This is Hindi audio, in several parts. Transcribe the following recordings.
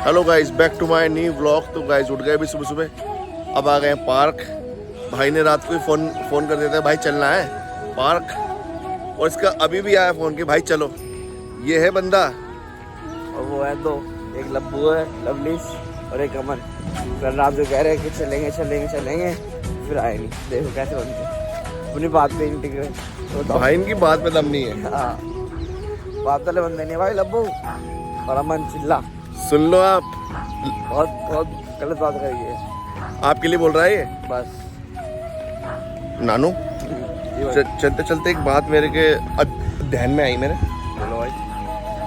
Hello guys, back to my new vlog. तो गाइस उठ गए भी सुबह सुबह, अब आ गए हैं पार्क। भाई ने रात को ही फोन कर देता है, भाई चलना है पार्क। और इसका अभी भी आया फोन कि भाई चलो। ये है बंदा और वो है दो, एक लब्बू है लवलीस और एक अमन। कल रात को कह रहे हैं कि चलेंगे चलेंगे चलेंगे, फिर आए नहीं। देखो कैसे बनते, अपनी बात पे नहीं टिक रहे। तो भाई इनकी बात में दम नहीं है। हाँ, बात वाले बंदे नहीं भाई लब्बू और अमन चिल्ला। सुन लो आप, बहुत बहुत गलत बात करी है। आपके लिए बोल रहा है ये बस नानू। ये भाई, चलते चलते एक बात मेरे के ध्यान में आई मेरे बोलो भाई।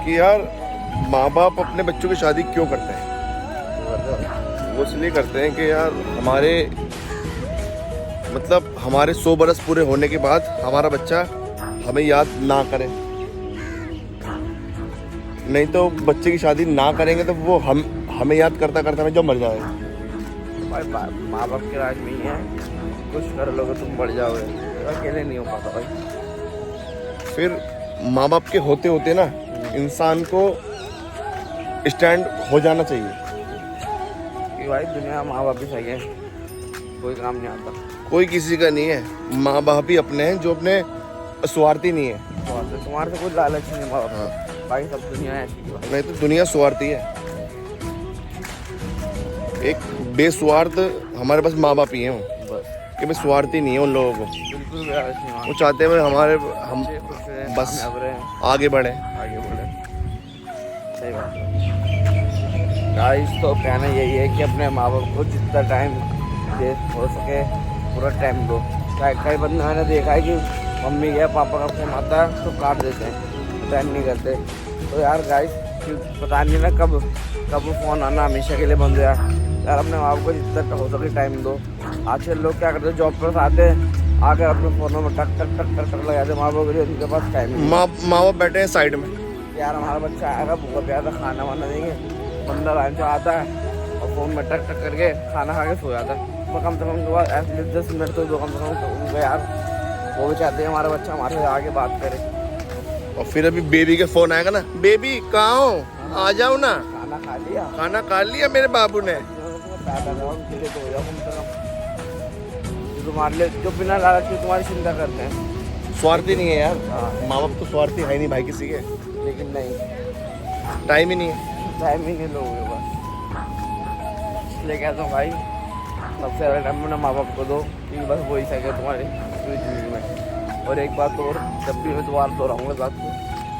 कि यार माँ बाप अपने बच्चों की शादी क्यों करते हैं? वो इसलिए करते हैं कि यार हमारे मतलब हमारे 100 बरस पूरे होने के बाद हमारा बच्चा हमें याद ना करे। नहीं तो बच्चे की शादी ना करेंगे तो वो हमें याद करता करता हमें जो मर जाएगा। भाई माँ बाप के राज में ही है, कुछ कर लोगे तुम बढ़ जाओगे, अकेले नहीं हो पाता भाई। फिर माँ बाप के होते होते ना इंसान को स्टैंड हो जाना चाहिए कि भाई दुनिया माँ बाप ही सही है, कोई काम नहीं आता। कोई किसी का नहीं है, माँ बाप ही अपने हैं जो अपने स्वार्थी नहीं है। तुम्हारे से कोई लालच नहीं है माँ बाप हाँ। का। भाई सब दुनिया ऐसी है भाई। नहीं तो दुनिया स्वार्थी है। एक बेस्वार्थ हमारे पास माँ बाप ही हैं बस कि मैं स्वार्थी नहीं है उन लोगों को। बिल्कुल भी लालच नहीं वो चाहते हैं हमारे हम बच्चे खुश रहें, बस कामयाब रहें, आगे बढ़े। आगे बढ़े। सही बात है गाइस। तो कहना यही है कि अपने माँ बाप को जितना टाइम दे हो सके पूरा टाइम दो। कई बंदे मैंने देखा है कि मम्मी या पापा का फोन आता है तो काट देते हैं, अटेंड नहीं करते। तो यार गाइस पता नहीं ना कब वो फ़ोन आना हमेशा के लिए बंद हो जाए। यार अपने माँ बाप को जितना हो सके टाइम दो। आजकल लोग क्या करते हैं, जॉब पर आते हैं आकर अपने फ़ोनों में टक टक टक टक टक लगाते हैं। माँ बाप के लिए उनके पास टाइम नहीं। माँ बाप बैठे हैं साइड में। यार हमारा बच्चा आएगा, भूखा प्यासा खाना वाना देंगे, बंदा लाइन से आता है और फ़ोन में टक टक करके खाना खा के सो जाता है। तो कम से कम उनके पास एटलीस्ट 10 मिनट तो दो कम से कम। तो उनको यार वो भी चाहते हैं हमारा बच्चा हमारे से आगे बात करे। और फिर अभी बेबी के फोन आएगा ना, बेबी कहाँ हो, आ जाओ ना, खाना खा लिया, खाना खा लिया मेरे बाबू ने। तुम्हारे लिए जो बिना लालच के तुम्हारी चिंता करते हैं। स्वार्थी नहीं है यार, हाँ। माँ बाप तो स्वार्थी है नहीं भाई किसी के। लेकिन नहीं, टाइम ही नहीं है। टाइम ही नहीं लोगे बस। इसलिए कहता हूँ भाई सबसे ज़्यादा टाइम अपने माँ बाप को दो, कि बस वही सके तुम्हारी पूरी ज़िंदगी में। और एक बात और, जब भी मैं दोबारा दोहराऊँगा बात को,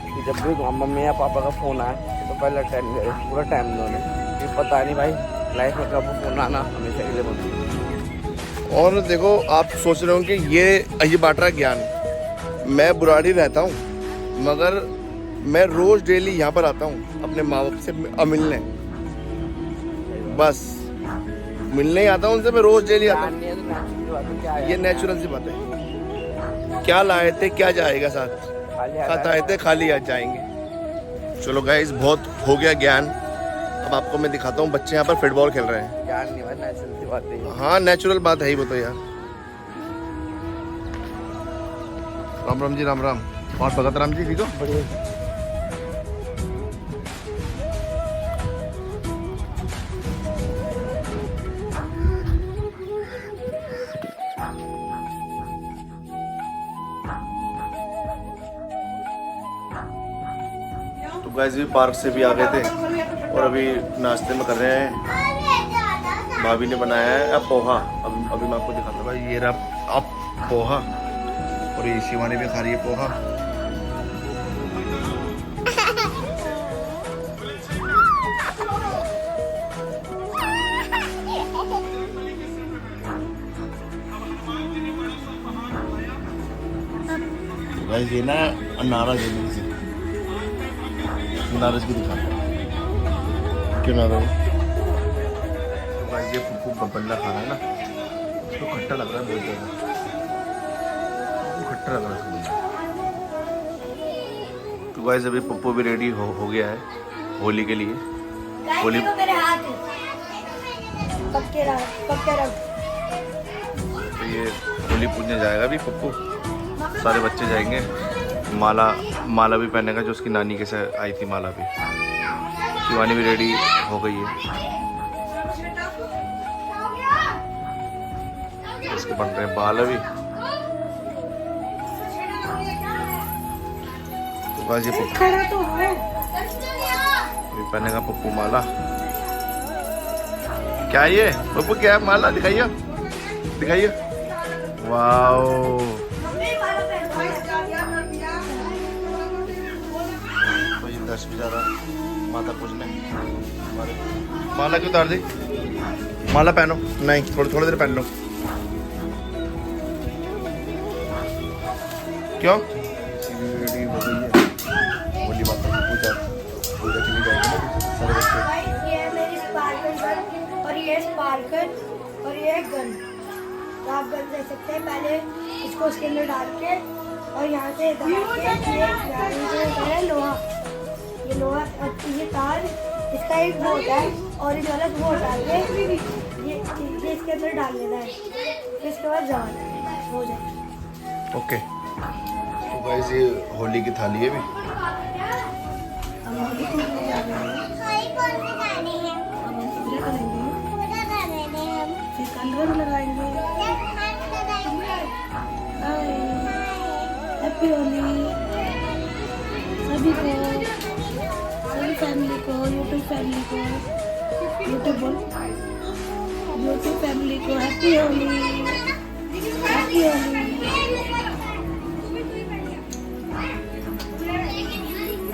कि जब भी मम्मी या पापा का फ़ोन आए तो पहले टाइम दे, पूरा टाइम दो उन्हें, कि पता नहीं भाई लाइफ में कब फ़ोन आना हमेशा के लिए बंद। और देखो आप सोच रहे हो कि ये बांट रहा ज्ञान। मैं बुराड़ी रहता हूँ मगर मैं रोज डेली यहाँ पर आता हूँ अपने माँ बाप से मिलने। बस मिलने ही आता हूँ उनसे, मैं रोज डेली आता हूँ। ये नेचुरल सी बात है। क्या लाए थे क्या जाएगा साथ, खाता आए थे खाली आज जाएंगे। चलो गाइस बहुत हो गया ज्ञान। अब आपको मैं दिखाता हूँ, बच्चे यहाँ पर फुटबॉल खेल रहे हैं। ज्ञान नहीं भाई, नेचुरल सी बात है। हाँ नेचुरल बात है ही वो तो यार। राम राम जी, राम राम। और भगत राम जी ठीक हो? बढ़िया। तो गाइस भी पार्क से भी आ गए थे और अभी नाश्ते में कर रहे हैं। भाभी ने बनाया है अब पोहा। अभी मैं आपको दिखाता हूँ भाई, ये रहा अब पोहा। और ये शिवानी भी खा रही है पोहा। गाइस ये ना नाराज है मेरे से, नाराजगी दिखाता है। क्यों नाराज? भाई ये पप्पू बल्ला खा रहा है ना, उसको खट्टा लग रहा है बहुत ज़्यादा, खट्टा लग रहा है। तो गाइस अभी पप्पू भी रेडी हो गया है होली के लिए। होली मेरे हाथ पक्के रख। तो ये होली पूजने जाएगा अभी पप्पू। सारे बच्चे जाएंगे, माला माला भी पहनेगा जो उसकी नानी के साथ आई थी। माला भी, शिवानी भी रेडी हो गई है। इसके बन रहे हैं बाल अभी। तो बस ये पप्पू खड़ा तो है। पहनेगा पप्पू माला। क्या ये पप्पू, क्या है माला? दिखाइए दिखाइए। वाओ, तो ये 10 भी जा रहा है माता पूजने। माला क्यों उतार दी? माला पहनो। नहीं, थोड़ी थोड़ी देर पहन लो। क्यों? रेडी हो गई है होली माता की पूजा के लिए जाएंगे ना सारे बच्चे। ये है मेरी स्पार्कल गन और ये स्पार्कल और ये गन। तो आप गन दे सकते हैं। पहले इसको उसके अंदर डाल के और यहाँ से दबा के ये है लोहा। ये लोहा, ये तार, इसका एक वो होता है और इस वाला वो डाल के ये इसके अंदर डाल देना है। फिर इसके बाद जवान हो जाए। ओके, तो गाइस ये होली की थाली है भी। अब हम पूजा करेंगे, फिर कलर लगाएंगे। हैप्पी होली सभी को, सभी फैमिली को, यूट्यूब फैमिली को, यूट्यूब फैमिली को हैप्पी होली, हैप्पी होली।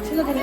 चलो करें।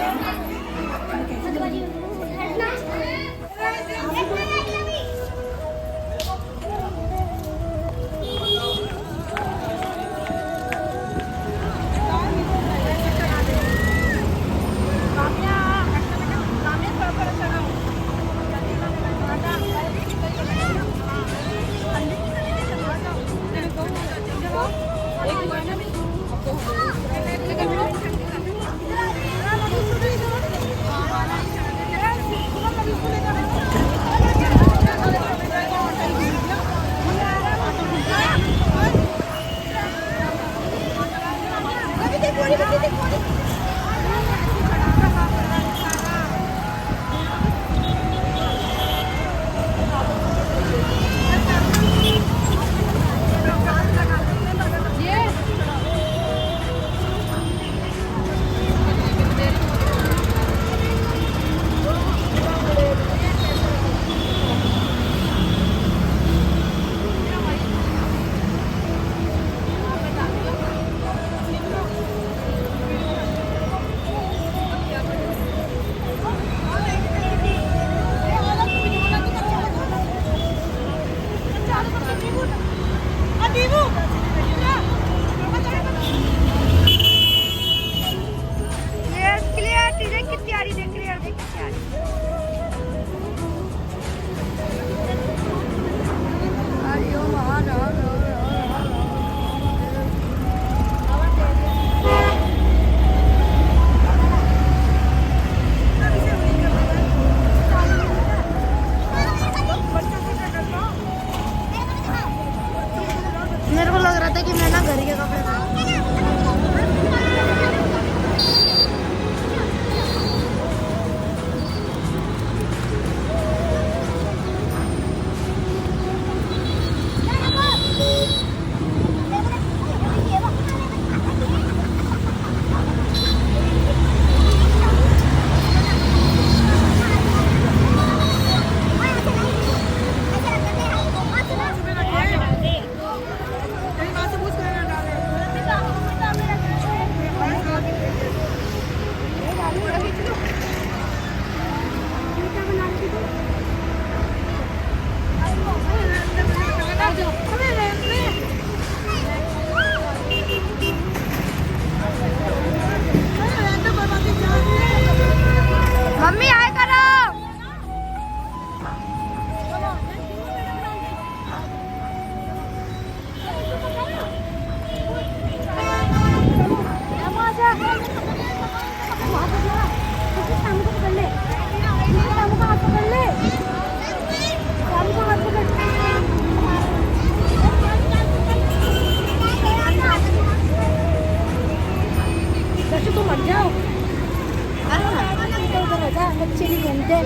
उधर आजा, बच्चे नहीं घूमते।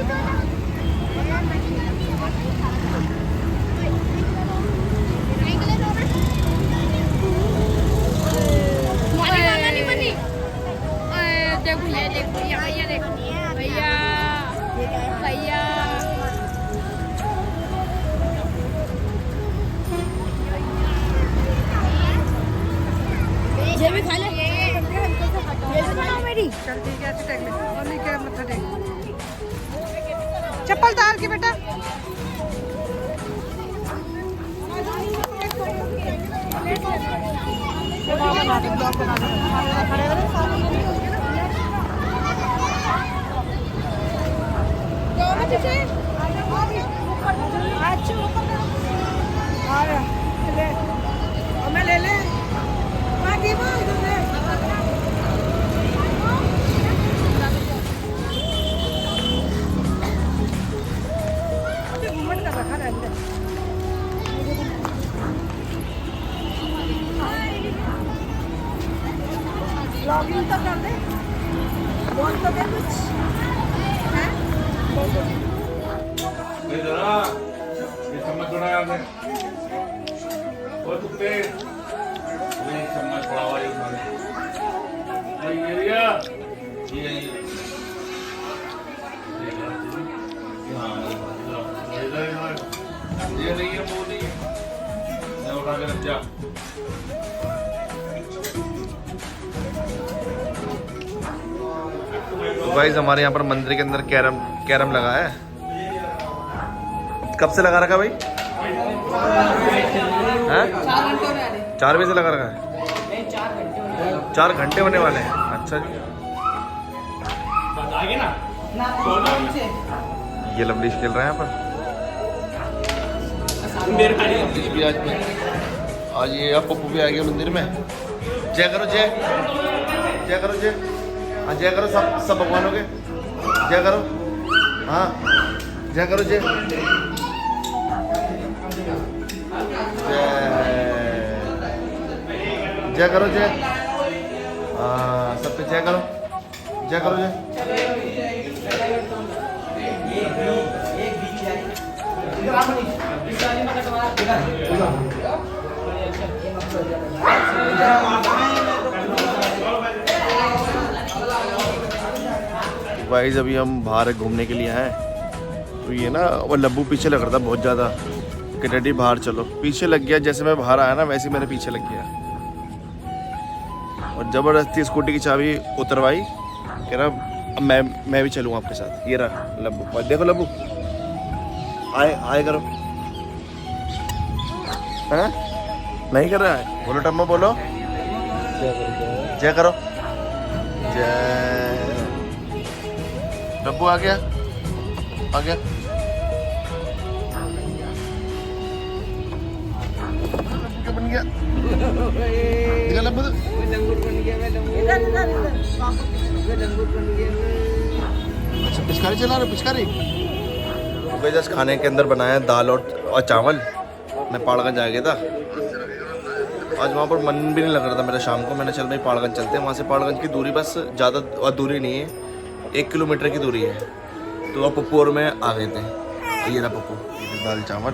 देखो ये देखो भैया भैया देखो भैया भैया ये भी खा ले, ये भी बनाओ मेरी। चल ठीक है, ऐसे टेक ले और नहीं क्या मत टेक। चप्पल उतार के बेटा। मैं ले ले घूमट कर रखा रहता है। लॉगिन तो कर दे, बोल तो दे कुछ हैं? ये जरा ये चम्मच थोड़ा याद है और कुत्ते ये चम्मच बड़ा वाली उठा ले ये लिया ये हाँ ये नहीं है वो नहीं है उठा के रख जा गाइस हमारे यहाँ पर मंदिर के अंदर कैरम लगा है। कब से लगा रखा भाई? हैं? 4 बजे से लगा रखा है। 4 घंटे होने वाले हैं। अच्छा जी, ये लवलीश खेल रहे हैं यहाँ पर। भी आज ये अब पप्पू भी आ गया मंदिर में। जय करो जय, जय करो जय। हाँ जय करो सब भगवानों के जय करो। हाँ जय करो जय, जय करो जय। हाँ सब पे जय करो, जय करो जय। गाइस अभी हम बाहर घूमने के लिए आए। तो ये ना वो लब्बू पीछे लग रहा था बहुत ज़्यादा कि डैडी बाहर चलो। पीछे लग गया, जैसे मैं बाहर आया ना वैसे ही मेरे पीछे लग गया और ज़बरदस्ती स्कूटी की चाबी उतरवाई। कह रहा मैं भी चलूँ आपके साथ। ये रहा लब्बू, और देखो लब्बू आए करो। हैं नहीं कर रहा है? बोलो टम्मा बोलो, जय करो जय। लब्बू आ गया, आ गया। बन गया दिखा लब्बू तो। अच्छा पिचकारी चला रहे, पिचकारी। तो जस्ट खाने के अंदर बनाया दाल और चावल। मैं पहाड़गंज आ गया था आज, वहाँ पर मन भी नहीं लग रहा था मेरा शाम को। मैंने चल भाई पहाड़गंज चलते हैं। वहाँ से पहाड़गंज की दूरी बस ज़्यादा दूरी नहीं है, 1 किलोमीटर की दूरी है। तो वह पप्पू और मैं आ गए थे। ये रहा पप्पू, दाल चावल।